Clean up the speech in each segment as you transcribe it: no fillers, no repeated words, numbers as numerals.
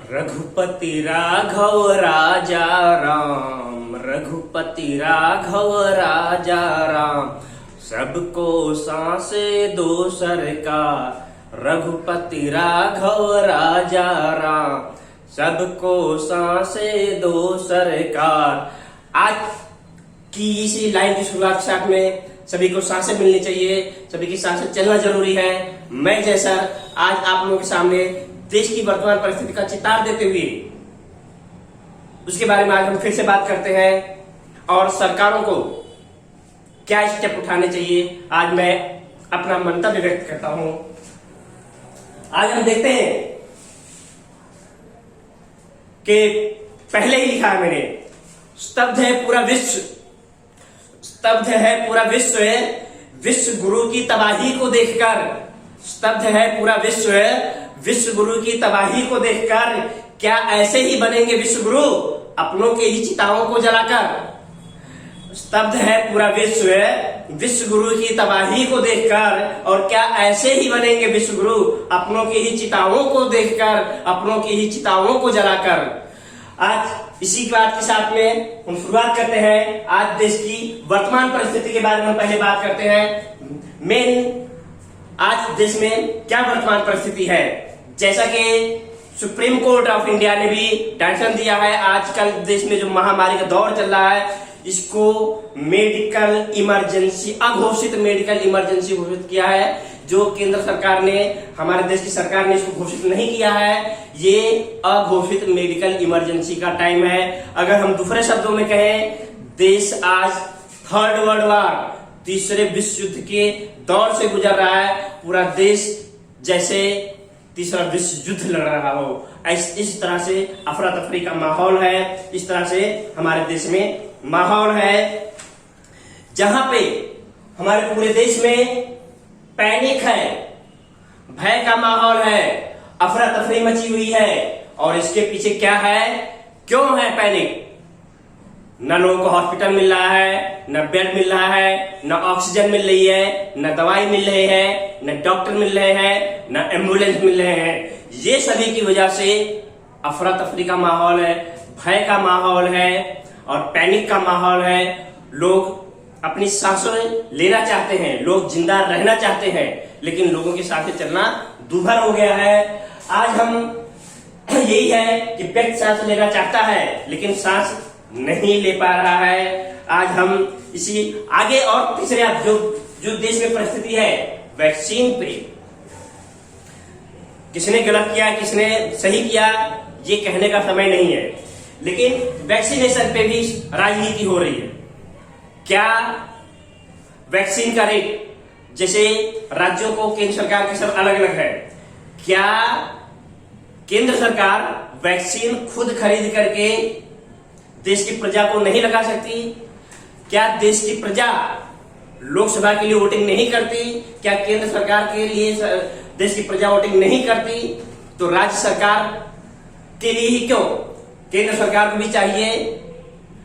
रघुपति राघव राजा राम, रघुपति राघव राजा राम, सबको सांसे दो सरकार। रघुपति राघव राजा राम, सबको सांसे दो सरकार। आज की इसी लाइन की शुरुआत के साथ में सभी को सांसें मिलनी चाहिए, सभी की सांसें चलना जरूरी है। मैं जैसा आज आप लोगों के सामने देश की वर्तमान परिस्थिति का चितार देते हुए उसके बारे में आज हम फिर से बात करते हैं और सरकारों को क्या स्टेप उठाने चाहिए आज मैं अपना मंतव्य व्यक्त करता हूं। आज हम देखते हैं कि पहले ही लिखा है मैंने, स्तब्ध है पूरा विश्व, स्तब्ध है पूरा विश्व, विश्व गुरु की तबाही को देखकर। स्तब्ध है पूरा विश्व, विश्व गुरु की तबाही को देखकर। क्या ऐसे ही बनेंगे विश्व गुरु अपनों के ही चिताओं को जलाकर। स्तब्ध है पूरा विश्व, विश्व गुरु की तबाही को देखकर। और क्या ऐसे ही बनेंगे विश्व गुरु अपनों की ही चिताओं को देखकर, अपनों की ही चिताओं को जलाकर। आज इसी बात के साथ में हम शुरुआत करते हैं। आज देश की वर्तमान परिस्थिति के बारे में हम पहले बात करते हैं। मेन आज देश में क्या वर्तमान परिस्थिति है, जैसा कि सुप्रीम कोर्ट ऑफ इंडिया ने भी डायरेक्शन दिया है। आजकल देश में जो महामारी का दौर चल रहा है, इसको मेडिकल इमरजेंसी, अघोषित मेडिकल इमरजेंसी घोषित किया है। जो केंद्र सरकार ने, हमारे देश की सरकार ने इसको घोषित नहीं किया है। ये अघोषित मेडिकल इमरजेंसी का टाइम है। अगर हम दूसरे शब्दों में कहें, देश आज थर्ड वर्ल्ड वार, तीसरे विश्व युद्ध के दौर से गुजर रहा है। पूरा देश जैसे तीसरा विश्व युद्ध लड़ रहा हो, इस तरह से अफरा तफरी का माहौल है। इस तरह से हमारे देश में माहौल है, जहां पे हमारे पूरे देश में पैनिक है, भय का माहौल है, अफरा तफरी मची हुई है। और इसके पीछे क्या है, क्यों है पैनिक? न लोगों को हॉस्पिटल मिल रहा है, न बेड मिल रहा है, न ऑक्सीजन मिल रही है, न दवाई मिल रही है, न डॉक्टर मिल रहे हैं, न एम्बुलेंस मिल रहे हैं। ये सभी की वजह से अफरा तफरी का माहौल है, भय का माहौल है और पैनिक का माहौल है। लोग अपनी सांसें लेना चाहते हैं, लोग जिंदा रहना चाहते हैं, लेकिन लोगों के साथ चलना दूभर हो गया है। आज हम यही है कि व्यक्ति सांस लेना चाहता है लेकिन सांस नहीं ले पा रहा है। आज हम इसी आगे और तीसरे जो देश में परिस्थिति है, वैक्सीन पे किसने गलत किया, किसने सही किया, ये कहने का समय नहीं है, लेकिन वैक्सीनेशन पे भी राजनीति हो रही है। क्या वैक्सीन का रेट, जैसे राज्यों को केंद्र सरकार के सब अलग अलग है, क्या केंद्र सरकार वैक्सीन खुद खरीद करके देश की प्रजा को नहीं लगा सकती? क्या देश की प्रजा लोकसभा के लिए वोटिंग नहीं करती? क्या केंद्र सरकार के लिए देश की प्रजा वोटिंग नहीं करती? तो राज्य सरकार के लिए ही क्यों, केंद्र सरकार को भी चाहिए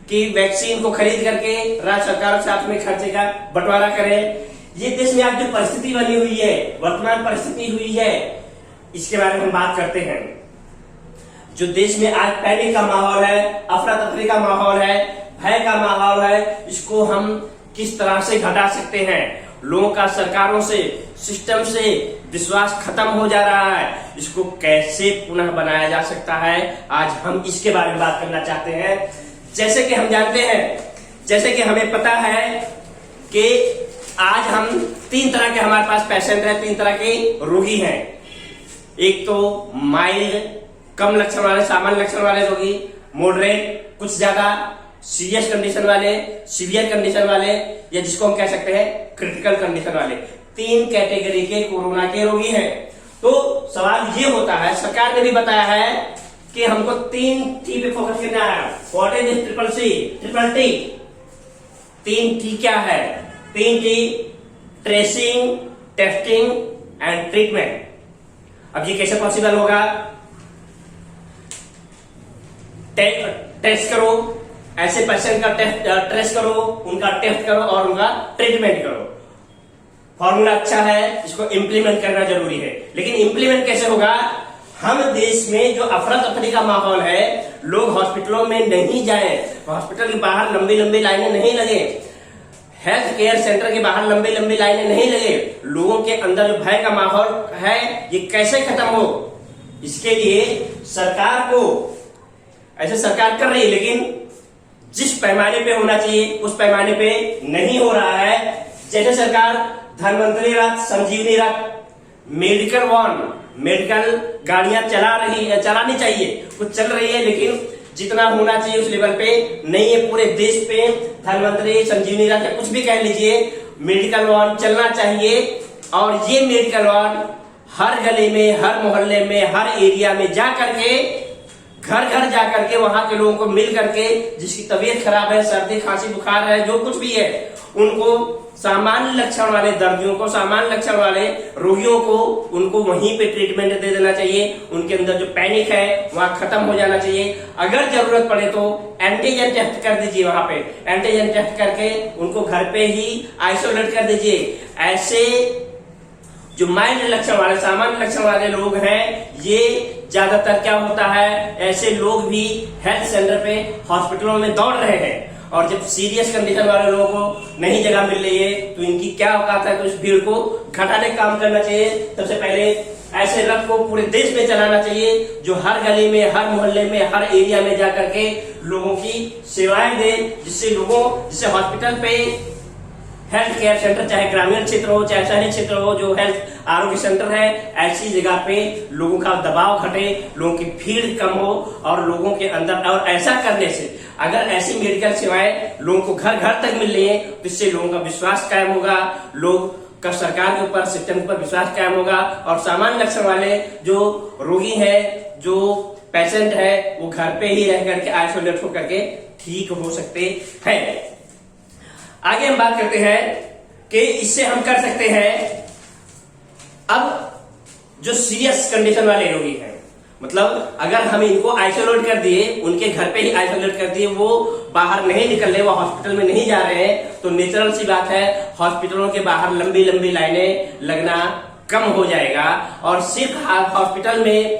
कि वैक्सीन को खरीद करके राज्य सरकार के साथ में खर्चे का बंटवारा करे। ये देश में आज जो परिस्थिति बनी हुई है, वर्तमान परिस्थिति हुई है, इसके बारे में हम बात करते हैं। जो देश में आज पैनिक का माहौल है, अफरा तफरी का माहौल है, भय का माहौल है, इसको हम किस तरह से घटा सकते हैं? लोगों का सरकारों से, सिस्टम से विश्वास खत्म हो जा रहा है, इसको कैसे पुनः बनाया जा सकता है? आज हम इसके बारे में बात करना चाहते हैं। जैसे कि हम जानते हैं, जैसे कि हमें पता है कि आज हम तीन तरह के हमारे पास पेशेंट हैं, तीन तरह के रोगी हैं। एक तो माइल्ड, कम लक्षण वाले, सामान्य लक्षण वाले रोगी, मॉडरेट, कुछ ज्यादा सीरियस कंडीशन वाले, सीवियर कंडीशन वाले, या जिसको हम कह सकते हैं क्रिटिकल कंडीशन वाले। तीन कैटेगरी के कोरोना के रोगी हैं। तो सवाल ये होता है, सरकार ने भी बताया है कि हमको तीन टी पे फोकस करना है। What is triple C, triple T? तीन टी क्या है? तीन T, tracing, testing and treatment. अब ये कैसे पॉसिबल होगा? टेस्ट करो, ऐसे पेशेंट का ट्रेस करो, उनका टेस्ट करो और उनका ट्रीटमेंट करो। फॉर्मूला अच्छा है, इसको इंप्लीमेंट करना जरूरी है, लेकिन इंप्लीमेंट कैसे होगा? हम देश में जो अफरा तफरी का माहौल है, लोग हॉस्पिटलों में नहीं जाए, हॉस्पिटल के बाहर लंबी लंबी लाइनें नहीं लगे, हेल्थ केयर सेंटर के बाहर लंबी लंबी लाइनें नहीं लगे, लोगों के अंदर जो भय का माहौल है ये कैसे खत्म हो, इसके लिए सरकार को, ऐसे सरकार कर रही है लेकिन जिस पैमाने पे होना चाहिए उस पैमाने पे नहीं हो रहा है। जैसे सरकार धनवंतरी रथ, संजीवनी रथ, मेडिकल वैन, मेडिकल गाड़ियां चलानी चाहिए, कुछ चल रही है लेकिन जितना होना चाहिए उस लेवल पे नहीं है। पूरे देश पे धनवंतरी, संजीवनी रथ या कुछ भी कह लीजिए, मेडिकल वैन चलना चाहिए। और ये मेडिकल वैन हर गली में, हर मोहल्ले में, हर एरिया में जा करके, घर घर जा करके वहां के लोगों को मिल करके, जिसकी तबीयत खराब है, सर्दी खांसी बुखार है, जो कुछ भी है, उनको सामान्य लक्षण वाले दर्दियों को, सामान्य लक्षण वाले रोगियों को उनको वहीं पे ट्रीटमेंट दे देना चाहिए। उनके अंदर जो पैनिक है वहां खत्म हो जाना चाहिए। अगर जरूरत पड़े तो एंटीजन टेस्ट कर दीजिए, वहां पे एंटीजन टेस्ट करके उनको घर पे ही आइसोलेट कर दीजिए। ऐसे जो माइल्ड लक्षण वाले, सामान्य लक्षण वाले लोग हैं, ये ज्यादातर क्या होता है, ऐसे लोग भी हेल्थ सेंटर पे, हॉस्पिटलों में दौड़ रहे हैं। और जब सीरियस कंडीशन वाले लोगों को नहीं जगह मिल रही है तो इनकी क्या औकात है, तो इस भीड़ को घटाने का काम करना चाहिए। सबसे पहले ऐसे रथ को पूरे देश में चलाना चाहिए जो हर गली में, हर मोहल्ले में, हर एरिया में जा करके लोगों की सेवाएं दे, जिससे हॉस्पिटल पे, हेल्थ केयर सेंटर, चाहे ग्रामीण क्षेत्र हो चाहे शहरी क्षेत्र हो, जो हेल्थ आरोग्य सेंटर है, ऐसी जगह पे लोगों का दबाव घटे, लोगों की भीड़ कम हो और लोगों के अंदर, और ऐसा करने से अगर ऐसी मेडिकल सेवाएं लोगों को घर घर तक मिल रही है तो इससे लोगों का विश्वास कायम होगा, लोग का सरकार के ऊपर, सिस्टम के ऊपर विश्वास कायम होगा। और सामान्य लक्षण वाले जो रोगी है, जो पेशेंट है, वो घर पे ही रह करके आइसोलेट होकर के ठीक हो सकते हैं। आगे हम बात करते हैं कि इससे हम कर सकते हैं, अब जो सीरियस कंडीशन वाले रोगी हैं, मतलब अगर हम इनको आइसोलेट कर दिए, उनके घर पे ही आइसोलेट कर दिए, वो बाहर नहीं निकल रहे, वो हॉस्पिटल में नहीं जा रहे हैं, तो नेचुरल सी बात है हॉस्पिटलों के बाहर लंबी लंबी लाइनें लगना कम हो जाएगा। और सिर्फ हॉस्पिटल में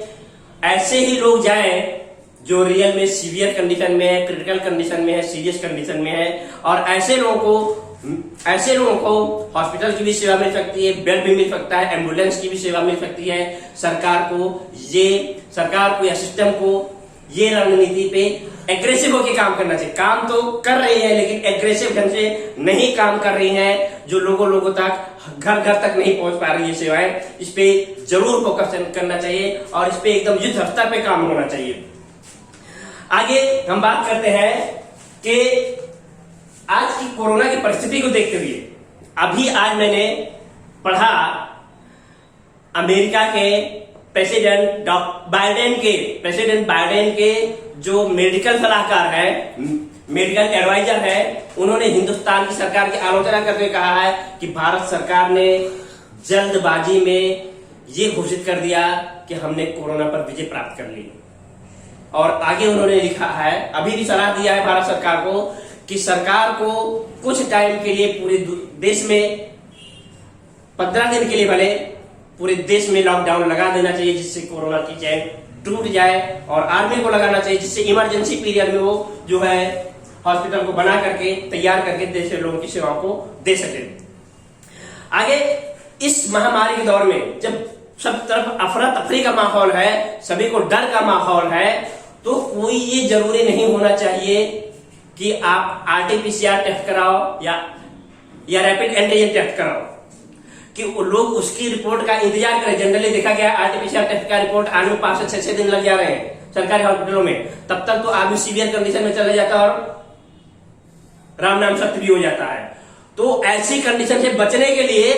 ऐसे ही लोग जाएं जो रियल में सीवियर कंडीशन में है, क्रिटिकल कंडीशन में है, सीरियस कंडीशन में है। और ऐसे लोगों को हॉस्पिटल की भी सेवा मिल सकती है, बेड भी मिल सकता है, एम्बुलेंस की भी सेवा मिल सकती है। सरकार को या सिस्टम को ये रणनीति पे एग्रेसिव होकर काम करना चाहिए। काम तो कर रही है लेकिन एग्रेसिव ढंग से नहीं काम कर रही है, जो लोगों तक, घर घर तक नहीं पहुंच पा रही है सेवाएं। इस पे जरूर फोकस करना चाहिए और इस पे एकदम युद्ध स्तर पे काम होना चाहिए। आगे हम बात करते हैं कि आज की कोरोना की परिस्थिति को देखते हुए, अभी आज मैंने पढ़ा अमेरिका के प्रेसिडेंट बाइडेन के जो मेडिकल सलाहकार है, मेडिकल एडवाइजर है, उन्होंने हिंदुस्तान की सरकार की आलोचना करते हुए कहा है कि भारत सरकार ने जल्दबाजी में ये घोषित कर दिया कि हमने कोरोना पर विजय प्राप्त कर ली। और आगे उन्होंने लिखा है, अभी भी सलाह दिया है भारत सरकार को कि सरकार को कुछ टाइम के लिए पूरे देश में 15 दिन के लिए भले पूरे देश में लॉकडाउन लगा देना चाहिए, जिससे कोरोना की चैन टूट जाए। और आर्मी को लगाना चाहिए जिससे इमरजेंसी पीरियड में वो जो है हॉस्पिटल को बना करके, तैयार करके देश के लोगों की सेवाओं को दे सके। आगे इस महामारी के दौर में जब सब तरफ अफरा तफरी का माहौल है, सभी को डर का माहौल है, तो कोई ये जरूरी नहीं होना चाहिए कि आप आरटीपीसीआर टेस्ट कराओ या रैपिड एंटीजन टेस्ट कराओ, कि लोग उसकी रिपोर्ट का इंतजार करें। जनरली देखा गया आरटीपीसीआर टेस्ट का रिपोर्ट आने में 5 से 6 दिन लग जा रहे हैं सरकारी हॉस्पिटलों में। तब तक तो आदमी सीवियर कंडीशन में चला जाता है और राम नाम सत्य भी हो जाता है। तो ऐसी कंडीशन से बचने के लिए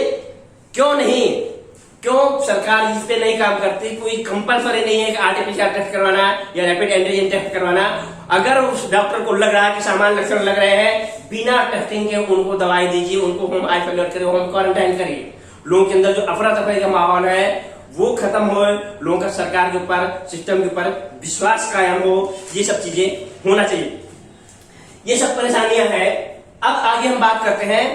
क्यों सरकार इस पे नहीं काम करती? कोई कंपलसरी नहीं है कि आरटीपीसीआर टेस्ट करवाना या रैपिड एंटीजन टेस्ट करवाना। अगर उस डॉक्टर को लग रहा है कि सामान्य लक्षण लग रहे हैं, बिना टेस्टिंग के उनको दवाई दीजिए, उनको होम आइसोलेट करिए, होम क्वारंटाइन करिए। लोगों के अंदर जो अफरा तफरी का माहौल है वो खत्म हो, लोगों का सरकार के ऊपर, सिस्टम के ऊपर विश्वास कायम हो, ये सब चीजें होना चाहिए। ये सब परेशानियां हैं। अब आगे हम बात करते हैं,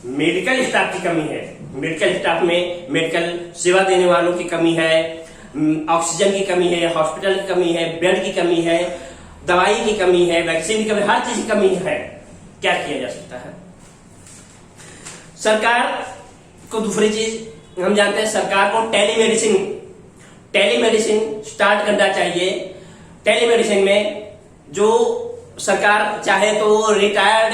मेडिकल स्टाफ की कमी है, मेडिकल स्टाफ में मेडिकल सेवा देने वालों की कमी है। ऑक्सीजन की कमी है, हॉस्पिटल की कमी है, बेड की कमी है, दवाई की कमी है, वैक्सीन की कमी, हर चीज की कमी है। क्या किया जा सकता है? सरकार को दूसरी चीज हम जानते हैं, सरकार को टेलीमेडिसिन स्टार्ट करना चाहिए। टेलीमेडिसिन में जो सरकार चाहे तो रिटायर्ड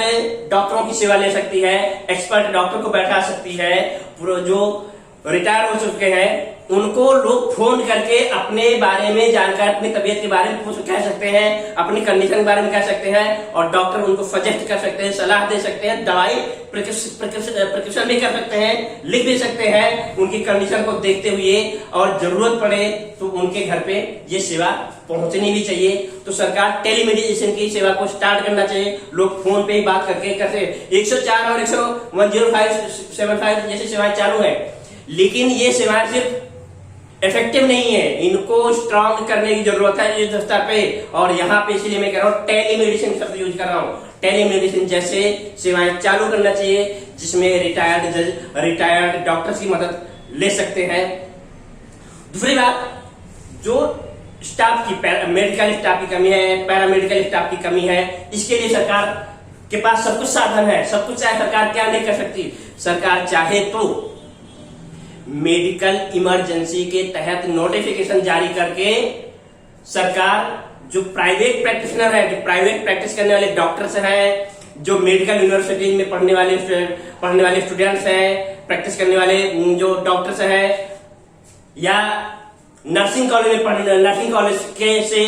डॉक्टरों की सेवा ले सकती है, एक्सपर्ट डॉक्टर को बैठा सकती है। जो रिटायर हो चुके हैं उनको लोग फोन करके अपने बारे में जानकर, अपनी तबीयत के बारे में कुछ कह सकते हैं, अपनी कंडीशन के बारे में कह सकते हैं, और डॉक्टर उनको सजेस्ट कर सकते हैं, सलाह दे सकते हैं, दवाई प्रिस्क्रिप्शन भी कर सकते हैं, लिख भी सकते हैं उनकी कंडीशन को देखते हुए, और जरूरत पड़े तो उनके घर पे ये सेवा पहुंचनी भी चाहिए। तो सरकार टेलीमेडिसिन की सेवा को स्टार्ट करना चाहिए। लोग फोन पे ही बात करके करते 104 और 105 जैसी सेवाएं चालू है, लेकिन ये सेवाएं सिर्फ इफेक्टिव नहीं है, इनको स्ट्रांग करने की जरूरत है इस स्तर पे। और यहाँ पे इसलिए मैं कह रहा हूँ टेलीमेडिसिन शब्द यूज कर रहा हूँ। टेलीमेडिसिन जैसे सेवाएं चालू करना चाहिए, जिसमें रिटायर्ड डॉक्टर्स की मदद ले सकते हैं। दूसरी बात, जो स्टाफ की, मेडिकल स्टाफ की कमी है, पैरामेडिकल स्टाफ की कमी है, इसके लिए सरकार के पास सब कुछ साधन है, सब कुछ चाहे सरकार क्या नहीं कर सकती। सरकार चाहे तो मेडिकल इमरजेंसी के तहत नोटिफिकेशन जारी करके सरकार जो प्राइवेट प्रैक्टिशनर है, जो प्राइवेट प्रैक्टिस करने वाले डॉक्टर्स हैं, जो मेडिकल यूनिवर्सिटी में पढ़ने वाले स्टूडेंट्स हैं, प्रैक्टिस करने वाले जो डॉक्टर्स हैं, या नर्सिंग कॉलेज के से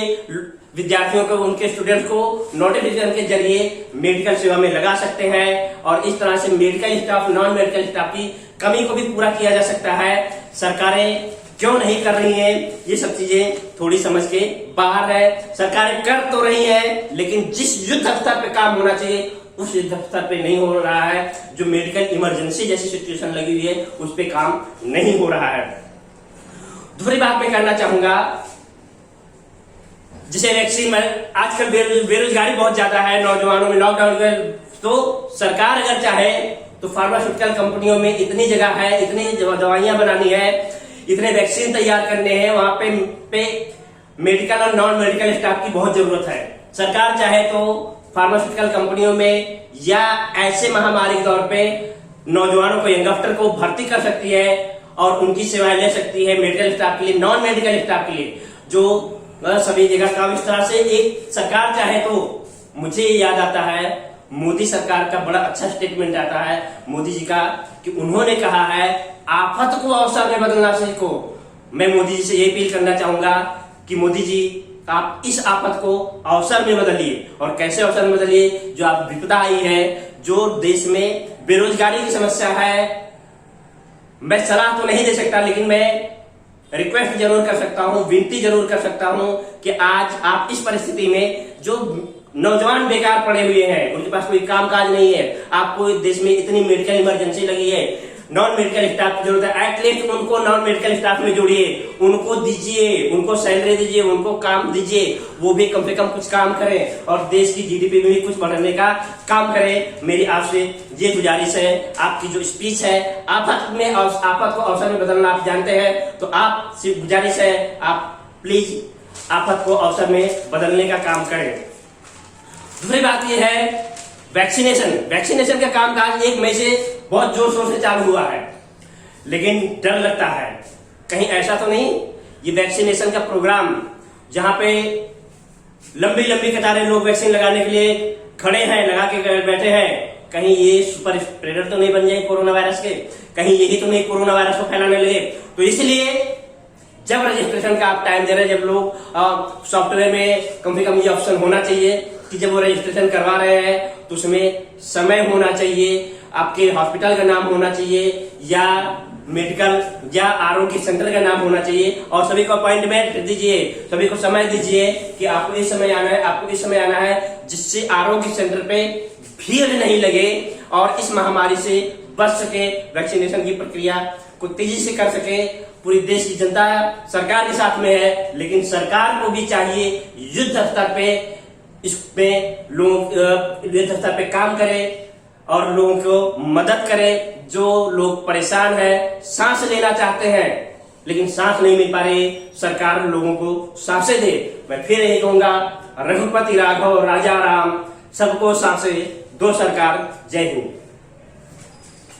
विद्यार्थियों को, उनके स्टूडेंट्स को नोटिफिकेशन के जरिए मेडिकल सेवा में लगा सकते हैं। और इस तरह से medical staff, non medical staff की कमी को भी पूरा किया जा सकता है। सरकारें क्यों नहीं कर रही हैं, ये सब चीजें थोड़ी समझ के बाहर है। सरकारें कर तो रही हैं, लेकिन जिस युद्ध स्तर पे काम होना चाहिए उस युद्ध स्तर पे नहीं हो रहा है। जो मेडिकल इमरजेंसी जैसी सिचुएशन लगी हुई है उस पे काम नहीं हो रहा है। दूसरी बात मैं करना चाहूंगा, जिसे वैक्सीन में आजकल बेरोजगारी बहुत ज्यादा है नौजवानों में, लॉकडाउन में, तो सरकार अगर चाहे तो फार्मास्यूटिकल कंपनियों में इतनी जगह है, इतनी दवाइयां बनानी है, इतने वैक्सीन तैयार करने हैं, वहां पे मेडिकल और नॉन मेडिकल स्टाफ की बहुत जरूरत है। सरकार चाहे तो फार्मास्यूटिकल कंपनियों में या ऐसे महामारी के तौर पे नौजवानों को, यंगस्टर को भर्ती कर सकती है और उनकी सेवाएं ले सकती है, मेडिकल स्टाफ के लिए, नॉन मेडिकल स्टाफ के लिए, जो सभी जगह काम। इस तरह से एक सरकार चाहे तो, मुझे याद आता है मोदी सरकार का बड़ा अच्छा स्टेटमेंट आता है मोदी जी का, कि उन्होंने कहा है आफत को अवसर में बदलना सीखो। मैं मोदी जी से ये अपील करना चाहूंगा कि मोदी जी, आप इस आफत को अवसर में बदलिए। और कैसे अवसर में बदलिए? जो आप विपदा आई है, जो देश में बेरोजगारी की समस्या है, मैं सलाह तो नहीं दे सकता, लेकिन मैं रिक्वेस्ट जरूर कर सकता हूं, विनती जरूर कर सकता हूं कि आज आप इस परिस्थिति में, जो नौजवान बेकार पड़े हुए हैं, उनके पास कोई काम काज नहीं है, आपको देश में इतनी मेडिकल इमरजेंसी लगी है, नॉन मेडिकल स्टाफ की जरूरत है, एटलीस्ट उनको नॉन मेडिकल स्टाफ में जोड़िए, उनको दीजिए, उनको सैलरी दीजिए, उनको काम दीजिए, वो भी कम से कम कुछ काम करें और देश की जीडीपी में भी कुछ बढ़ाने का काम करें। मेरी आपसे ये गुजारिश है। आपकी जो स्पीच है, आफत को अवसर में बदलना आप जानते हैं, तो आपसे गुजारिश है, आप प्लीज आफत को अवसर में बदलने का काम करें। दूसरी बात यह है वैक्सीनेशन का कामकाज 1 मई से बहुत जोर शोर से चालू हुआ है, लेकिन डर लगता है कहीं ऐसा तो नहीं ये वैक्सीनेशन का प्रोग्राम, जहां पे लंबी लंबी कतारें लोग वैक्सीन लगाने के लिए खड़े हैं, लगा के बैठे हैं, कहीं ये सुपर स्प्रेडर तो नहीं बन जाए कोरोना वायरस के, कहीं यही तो नहीं कोरोना वायरस को फैलाने लगे। तो इसलिए जब रजिस्ट्रेशन का आप टाइम दे रहे हैं, जब लोग सॉफ्टवेयर में कम से कम ये ऑप्शन होना चाहिए कि जब वो रजिस्ट्रेशन करवा रहे हैं तो उसमें समय होना चाहिए, आपके हॉस्पिटल का नाम होना चाहिए, या मेडिकल या आरोग्य सेंटर का नाम होना चाहिए, और सभी को अपॉइंटमेंट दीजिए, सभी को समय दीजिए कि आपको इस समय आना है, आपको इस समय आना है, जिससे आरोग्य सेंटर पे भीड़ नहीं लगे और इस महामारी से बच सके, वैक्सीनेशन की प्रक्रिया को तेजी से कर सके। पूरी देश की जनता सरकार के साथ में है, लेकिन सरकार को भी चाहिए युद्ध स्तर पे इसमें लोग युद्ध स्तर पे काम करे और लोगों को मदद करे। जो लोग परेशान हैं, सांस लेना चाहते हैं, लेकिन सांस नहीं मिल पा रही, सरकार लोगों को सांसें दे। मैं फिर यही कहूंगा, रघुपति राघव राजा राम, सबको सांसें दो सरकार। जय हिंद।